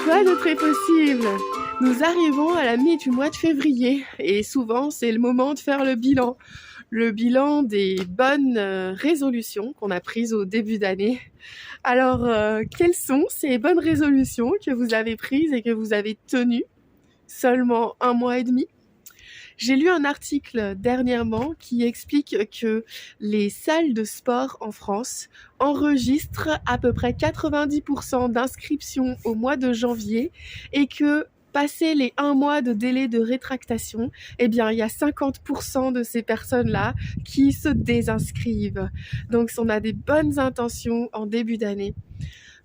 Quoi de très possible? Nous arrivons à la mi du mois de février et souvent c'est le moment de faire le bilan. Le bilan des bonnes résolutions qu'on a prises au début d'année. Alors, quelles sont ces bonnes résolutions que vous avez prises et que vous avez tenues seulement 1 mois et demi? J'ai lu un article dernièrement qui explique que les salles de sport en France enregistrent à peu près 90% d'inscriptions au mois de janvier et que passé les 1 mois de délai de rétractation, eh bien, il y a 50% de ces personnes-là qui se désinscrivent. Donc, si on a des bonnes intentions en début d'année,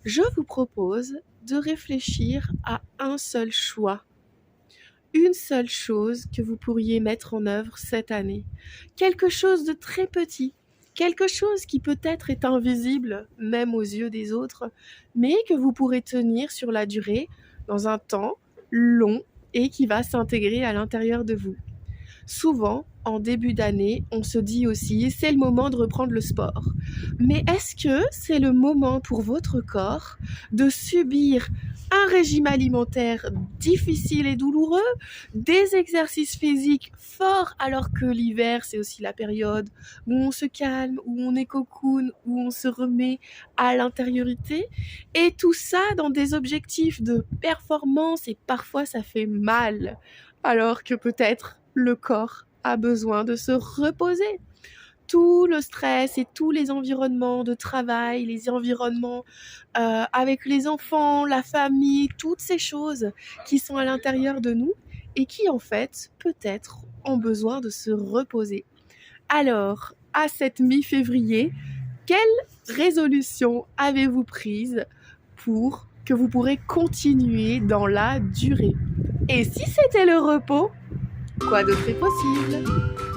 je vous propose de réfléchir à un seul choix, une seule chose que vous pourriez mettre en œuvre cette année. Quelque chose de très petit, quelque chose qui peut-être est invisible, même aux yeux des autres, mais que vous pourrez tenir sur la durée, dans un temps long et qui va s'intégrer à l'intérieur de vous. Souvent, en début d'année, on se dit aussi c'est le moment de reprendre le sport. Mais est-ce que c'est le moment pour votre corps de subir un régime alimentaire difficile et douloureux, des exercices physiques forts alors que l'hiver c'est aussi la période où on se calme, où on est cocoon, où on se remet à l'intériorité, et tout ça dans des objectifs de performance et parfois ça fait mal alors que peut-être le corps a besoin de se reposer. Tout le stress et tous les environnements de travail, les environnements avec les enfants, la famille, toutes ces choses qui sont à l'intérieur de nous et qui en fait peut-être ont besoin de se reposer. Alors, à cette mi-février, quelle résolution avez-vous prise pour que vous pourrez continuer dans la durée? Et si c'était le repos, quoi d'autre est possible?